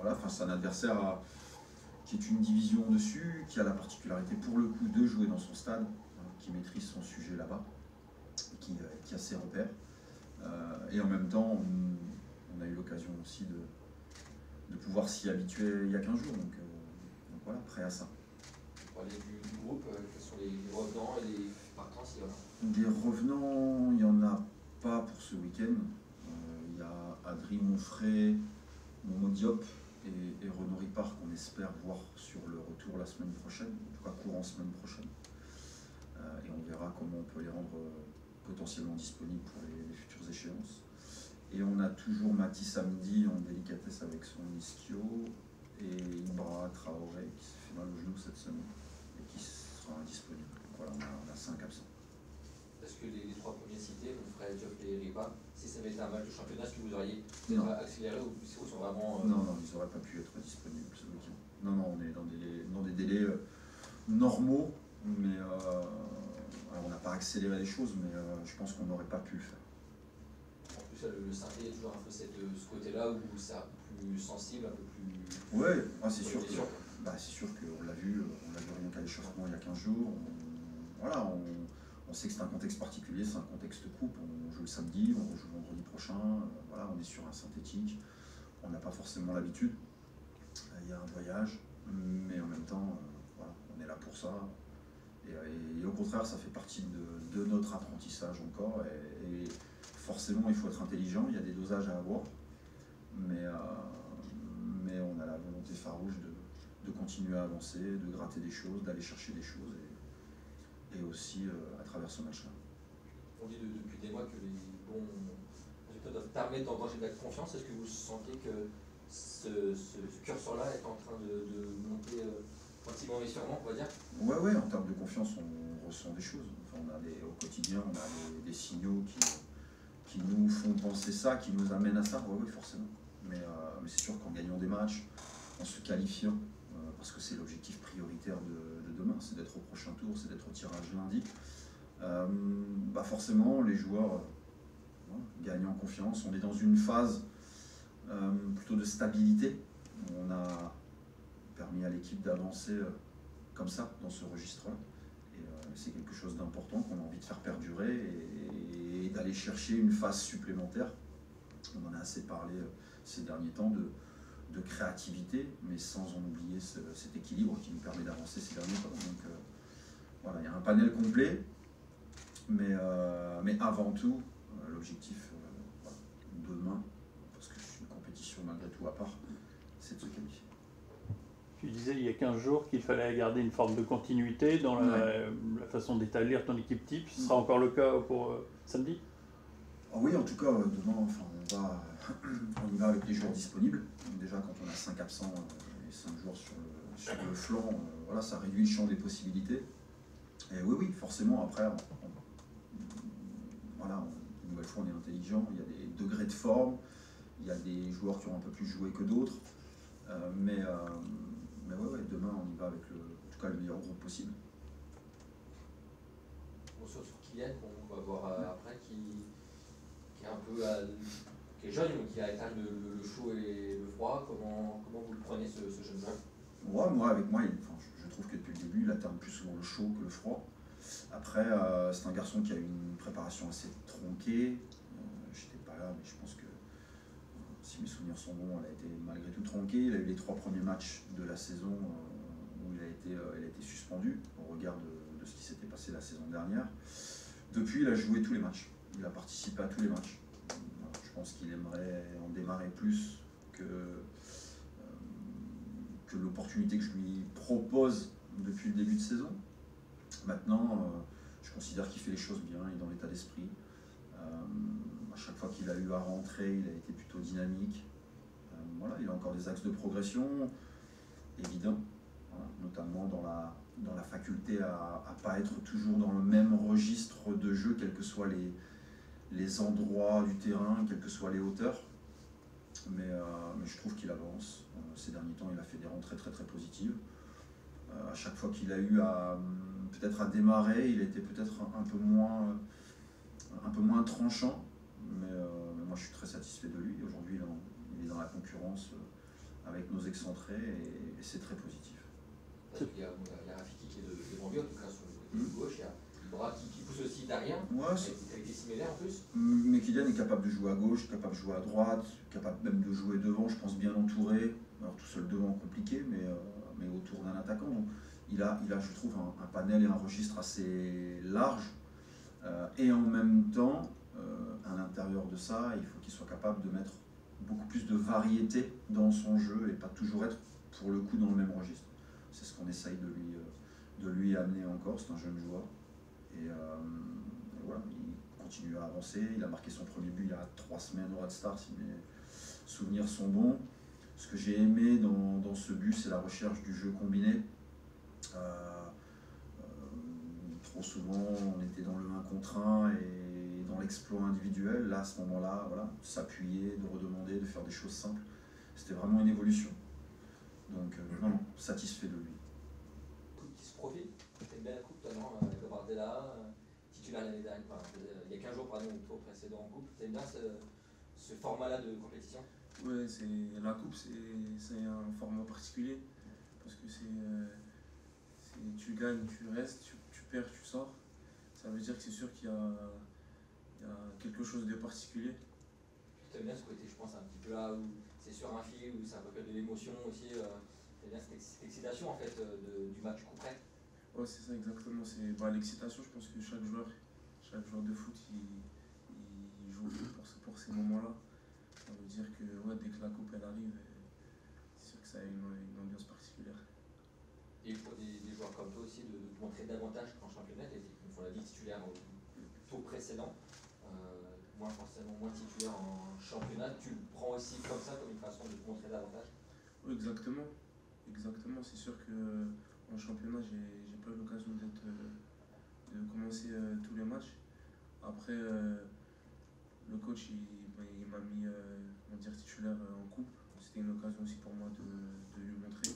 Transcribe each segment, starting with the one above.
voilà, face à un adversaire qui est une division au-dessus, qui a la particularité pour le coup de jouer dans son stade, qui maîtrise son sujet là-bas, qui a ses repères. Et en même temps, on a eu l'occasion aussi de pouvoir s'y habituer il y a 15 jours. Donc voilà, prêt à ça. Pour parler du groupe, quels sont les revenants et les partants s'il y en a? Des revenants, il n'y en a pas pour ce week-end. Il y a Adrien Monfray, Momo Diop et Renaud Ripard qu'on espère voir sur le retour la semaine prochaine, en tout cas courant semaine prochaine. Et on verra comment on peut les rendre potentiellement disponibles pour les futures échéances. Et on a toujours Mathis Samedi en délicatesse avec son ischio et Ibra Traoré qui s'est fait mal au genou cette semaine et qui sera disponible. Voilà, on a 5 absents. Est-ce que les trois premiers cités, Monfray, Diop et Ripard, si ça avait été un match de championnat, est-ce que vous auriez accéléré ou ils sont vraiment... Non, ils n'auraient pas pu être disponibles ce week-end. Non, on est dans des délais normaux, mais alors on n'a pas accéléré les choses, mais je pense qu'on n'aurait pas pu le faire. En plus, le Saint-Étienne est toujours un peu ce côté-là où c'est un peu plus sensible, un peu plus... Ouais, c'est sûr qu'on l'a vu rien qu'à l'échauffement il y a 15 jours. On sait que c'est un contexte particulier, c'est un contexte coupe. On joue le samedi, on joue vendredi prochain. Voilà, on est sur un synthétique. On n'a pas forcément l'habitude. Il y a un voyage, mais en même temps, voilà, on est là pour ça. Et au contraire, ça fait partie de notre apprentissage encore. Et forcément, il faut être intelligent. Il y a des dosages à avoir, mais on a la volonté farouche de continuer à avancer, de gratter des choses, d'aller chercher des choses. Et aussi à travers ce match-là. On dit depuis des mois que les bons résultats doivent permettre d'engranger de la confiance. Est-ce que vous sentez que ce curseur-là est en train de monter gentiment mais sûrement, on va dire? Ouais, en termes de confiance, on ressent des choses. Enfin, au quotidien, on a des signaux qui nous font penser ça, qui nous amènent à ça. Oui, forcément. Mais c'est sûr qu'en gagnant des matchs, en se qualifiant, parce que c'est l'objectif prioritaire de demain, c'est d'être au prochain tour, c'est d'être au tirage lundi. Forcément, les joueurs gagnent en confiance. On est dans une phase plutôt de stabilité. On a permis à l'équipe d'avancer comme ça, dans ce registre-là. Et c'est quelque chose d'important qu'on a envie de faire perdurer et d'aller chercher une phase supplémentaire. On en a assez parlé ces derniers temps de créativité, mais sans en oublier cet équilibre qui nous permet d'avancer ces derniers temps. Donc voilà, il y a un panel complet, mais avant tout, l'objectif demain, parce que c'est une compétition malgré tout à part, c'est de se qualifier. Tu disais il y a 15 jours qu'il fallait garder une forme de continuité dans la façon d'établir ton équipe type. Ce sera encore le cas pour samedi? Oui, en tout cas, demain, on y va avec les joueurs disponibles. Donc déjà, quand on a 5 absents et 5 joueurs sur le flanc, voilà, ça réduit le champ des possibilités. Et oui, forcément, après, une nouvelle fois, on est intelligent. Il y a des degrés de forme, il y a des joueurs qui ont un peu plus joué que d'autres. Mais demain, on y va avec en tout cas le meilleur groupe possible. On saute sur Kylian, qu'on va voir après, qui est un peu qui est jeune, mais qui a éteint le chaud et le froid. Comment vous le prenez, ce jeune joueur? Avec moi, je trouve que depuis le début, il alterne plus souvent le chaud que le froid. Après, c'est un garçon qui a une préparation assez tronquée. J'étais pas là, mais je pense que si mes souvenirs sont bons, elle a été malgré tout tronquée. Il a eu les 3 premiers matchs de la saison où il a été suspendu au regard de ce qui s'était passé la saison dernière. Depuis, il a joué tous les matchs. Il a participé à tous les matchs. Je pense qu'il aimerait en démarrer plus que l'opportunité que je lui propose depuis le début de saison. Maintenant, je considère qu'il fait les choses bien, il est dans l'état d'esprit. À chaque fois qu'il a eu à rentrer, il a été plutôt dynamique. Il a encore des axes de progression évidents, notamment dans la faculté à ne pas être toujours dans le même registre de jeu, quels que soient les endroits du terrain, quelles que soient les hauteurs. Mais je trouve qu'il avance. Ces derniers temps, il a fait des rentrées très très positives. À chaque fois qu'il a eu peut-être à démarrer, il était peut-être un peu moins tranchant. Mais moi, je suis très satisfait de lui. Aujourd'hui, il est dans la concurrence avec nos excentrés et c'est très positif. Parce qu'il y a Rafiki qui est devant lui, en tout cas sur le côté gauche, il y a Ibra qui pousse aussi derrière, Ouais, avec des qualités similaires en plus. mais Kylian est capable de jouer à gauche, capable de jouer à droite, capable même de jouer devant, je pense bien entouré. Alors tout seul devant compliqué, mais autour d'un attaquant. Donc, il a, je trouve, un panel et un registre assez large. Et en même temps, à l'intérieur de ça, il faut qu'il soit capable de mettre beaucoup plus de variété dans son jeu et pas toujours être pour le coup dans le même registre. C'est ce qu'on essaye de lui amener encore, c'est un jeune joueur. Et voilà, il continue à avancer, il a marqué son premier but il y a 3 semaines au Red Star, si mes souvenirs sont bons. Ce que j'ai aimé dans ce but, c'est la recherche du jeu combiné. Trop souvent, on était dans le 1 contre 1 et dans l'exploit individuel. Là, à ce moment-là, voilà, s'appuyer, de redemander, de faire des choses simples. C'était vraiment une évolution. Donc, non, satisfait de lui. Coupe qui se profile. T'aimes bien la coupe, toi, non Gabardella, titulaire l'année dernière, il y a 15 jours, pardon, au tour précédent en coupe. T'aimes bien ce format-là de compétition? Ouais, la coupe, c'est un format particulier parce que tu gagnes, tu restes, tu perds, tu sors. Ça veut dire que c'est sûr qu'il y a quelque chose de particulier. Tu aimes bien ce côté, je pense, un petit peu là où c'est sur un fil, où ça rappelle de l'émotion aussi. T'aimes bien cette excitation en fait du match coup près. Ouais, c'est ça exactement. C'est l'excitation. Je pense que chaque joueur de foot, il joue pour ces moments-là. Ça veut dire que ouais, dès que la coupe elle arrive, c'est sûr que ça a une ambiance particulière. Et pour des joueurs comme toi aussi, de montrer davantage qu'en championnat, tu étais, on l'a dit, titulaire au tour précédent, moins titulaire en championnat, tu le prends aussi comme ça, comme une façon de te montrer davantage? Oui, exactement. C'est sûr qu'en championnat, j'ai pas eu l'occasion de commencer tous les matchs. Après, le coach il m'a mis on va dire, titulaire en coupe. C'était une occasion aussi pour moi de lui montrer.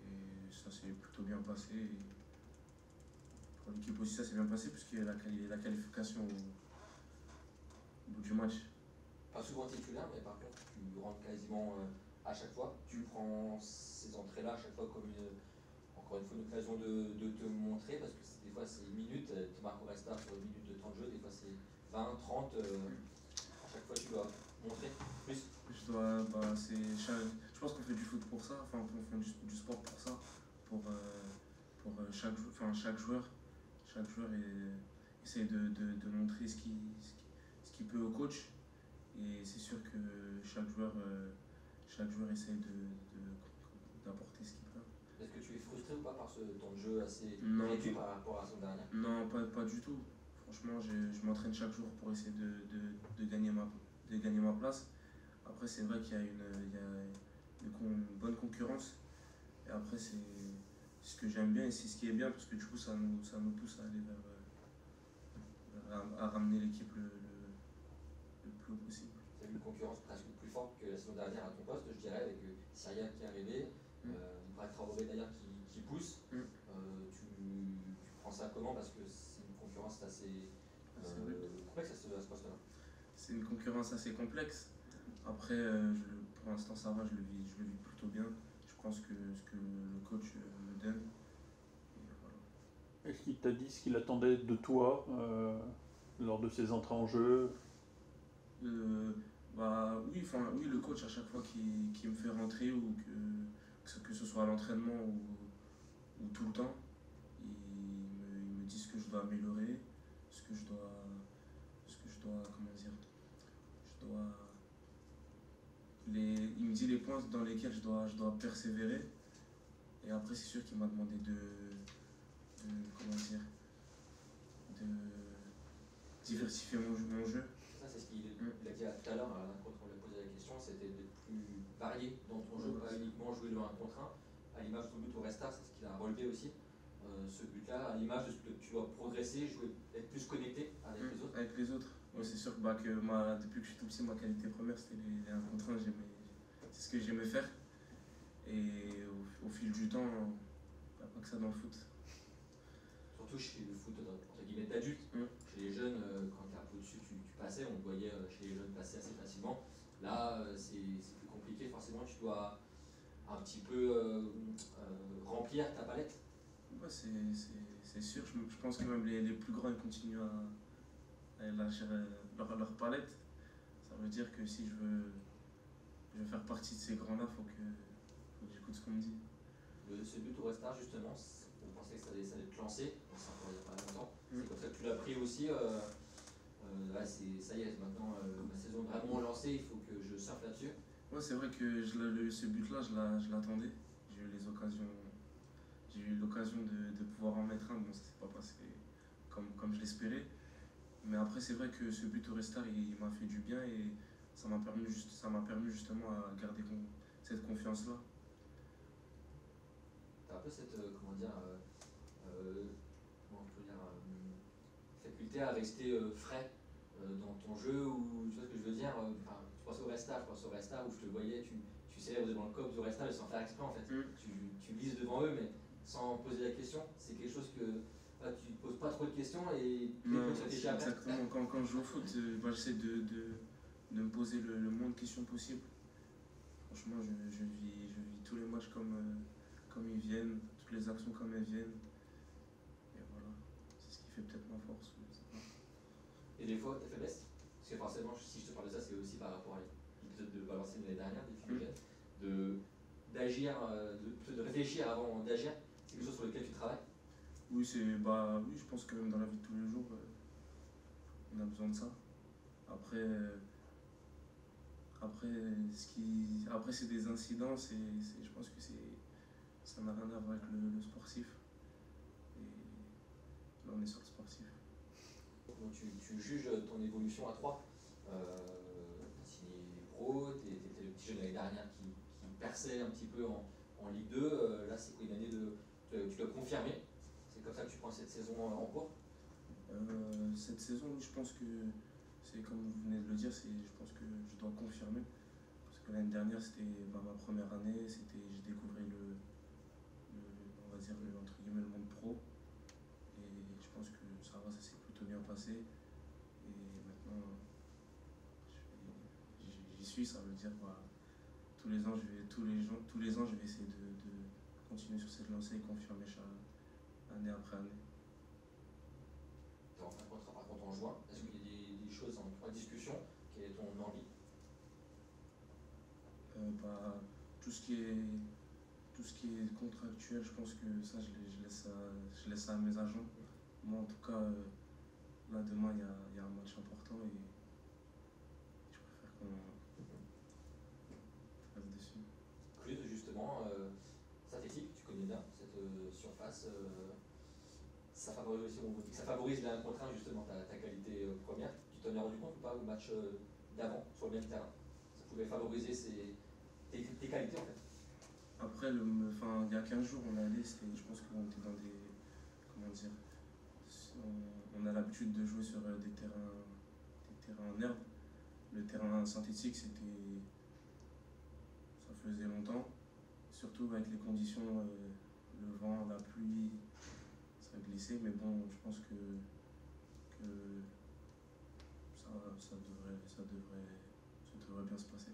Et ça s'est plutôt bien passé. Et pour l'équipe aussi, ça s'est bien passé puisqu'il y a la qualification au bout du match. Pas souvent titulaire, mais par contre, tu rentres quasiment à chaque fois. Tu prends ces entrées-là à chaque fois comme encore une fois, une occasion de te montrer parce que des fois c'est 1 minute, tu marques au restart sur 1 minute de temps de jeu, des fois c'est 20, 30. À chaque fois, tu dois montrer plus. Je pense qu'on fait du foot pour ça, enfin on fait du sport pour ça, pour chaque joueur essaie de montrer ce qu'il peut au coach. Et c'est sûr que chaque joueur essaie d'apporter ce qu'il peut. Est-ce que tu es frustré ou pas par ce temps de jeu assez Non, réduit par rapport à son dernier? Non, pas du tout. Franchement, je m'entraîne chaque jour pour essayer de gagner ma place. Après, c'est vrai qu'il y a une bonne concurrence. Et après, c'est ce que j'aime bien et c'est ce qui est bien parce que du coup, ça nous pousse à aller à ramener l'équipe le plus haut possible. Tu as eu une concurrence presque plus forte que la saison dernière à ton poste, je dirais, avec Syria qui est arrivé, Brad Traoré d'ailleurs qui pousse. Tu prends ça comment? Parce que c'est une concurrence assez complexe à ce poste-là. C'est une concurrence assez complexe. Après, pour l'instant, ça va, je le vis plutôt bien. Je pense que ce que le coach me donne. Voilà. Est-ce qu'il t'a dit ce qu'il attendait de toi lors de ses entrées en jeu? Oui, le coach, à chaque fois qu'il me fait rentrer, ou que ce soit à l'entraînement ou tout le temps, il me dit ce que je dois améliorer, il me dit les points dans lesquels je dois persévérer. Et après, c'est sûr qu'il m'a demandé de diversifier mon jeu. Ça, c'est ce qu'il a dit tout à l'heure, quand on lui a posé la question, c'était d'être plus varié dans ton jeu, pas uniquement jouer le 1 contre 1. À l'image de ton but au restart, c'est ce qu'il a relevé aussi. Ce but-là, à l'image de ce que tu dois progresser, jouer, être plus connecté avec les autres. Avec les autres. Ouais, c'est sûr que depuis que je suis tout petit, ma qualité première, c'était les 1 contre 1. C'est ce que j'aimais faire. Et au fil du temps, il n'y a pas que ça dans le foot. Surtout chez le foot entre guillemets d'adulte. Chez les jeunes, quand tu es un peu au-dessus, tu passais, on te voyait chez les jeunes passer assez facilement. Là, c'est plus compliqué, forcément, tu tu dois un petit peu remplir ta palette. Ouais, c'est sûr. Je pense que même les plus grands ils continuent à élargir leur palette. Ça veut dire que si je veux faire partie de ces grands-là, faut que j'écoute ce qu'on me dit. Ce but au Restart, justement, vous pensez que ça allait te lancer, ça encore il n'y a pas longtemps. C'est comme ça que tu l'as pris aussi. Là, ça y est, maintenant ma saison est vraiment lancée, il faut que je surfe là-dessus. Ouais, c'est vrai que ce but-là, je l'attendais. J'ai eu l'occasion de pouvoir en mettre un. Bon, ça s'est pas passé comme je l'espérais. Mais après, c'est vrai que ce but au Restart, il m'a fait du bien et ça m'a permis justement à garder cette confiance-là. Tu as un peu cette, comment dire, comment on peut dire, faculté à rester frais dans ton jeu, ou tu vois ce que je veux dire, je pense au Restart où je te voyais, tu célèbres devant le COP du Restart mais sans faire exprès en fait. Tu lises devant eux mais sans poser la question. C'est quelque chose que tu ne poses pas trop de questions et Non, tu réfléchis après. exactement. Quand je joue au foot, j'essaie de me poser le moins de questions possible. Franchement, je vis tous les matchs comme ils viennent, toutes les actions comme elles viennent. Et voilà, c'est ce qui fait peut-être ma force. Je sais pas. Et des fois, ta faiblesse, parce que forcément, si je te parle de ça, c'est aussi par rapport à l'épisode de Valenciennes de l'année dernière, des filles d'agir, de réfléchir avant d'agir. C'est quelque chose sur lequel tu travailles. Oui, oui, je pense que même dans la vie de tous les jours, on a besoin de ça. Après, c'est des incidents, je pense que ça n'a rien à voir avec le sportif. Et là, on est sur le sportif. Donc, tu juges ton évolution à 3. Tu as signé pro, tu étais le petit jeune l'année dernière qui perçait un petit peu en Ligue 2. Là, c'est quoi une année tu dois confirmer. C'est comme ça que tu prends cette saison en cours. Cette saison, je pense que c'est comme vous venez de le dire, je pense que je dois confirmer. Parce que l'année dernière, c'était ma première année, j'ai découvert on va dire, entre guillemets, le monde pro. Et je pense que ça s'est plutôt bien passé. Et maintenant, j'y suis, ça veut dire tous les ans, je vais essayer de continuer sur cette lancée et confirmer année après année. Tu es en fin de contrat par contre en juin. Est-ce qu'il y a des choses en discussion? Quelle est ton envie? Tout ce qui est contractuel, je pense que ça, je laisse ça à mes agents. Moi, en tout cas, là, demain, il y a un match important et je préfère qu'on fasse dessus. Cluse, justement, synthétique, tu connais bien cette surface. Ça favorise l'un contre un, justement, ta qualité première. Tu t'en es rendu compte ou pas au match d'avant, sur le même terrain? Ça pouvait favoriser tes qualités, en fait. Après, il y a 15 jours, on est allé, je pense qu'on était dans des. Comment dire? On a l'habitude de jouer sur des terrains en herbe. Le terrain synthétique, ça faisait longtemps. Surtout avec les conditions, le vent, la pluie, ça glissait. Mais bon, je pense que ça devrait bien se passer.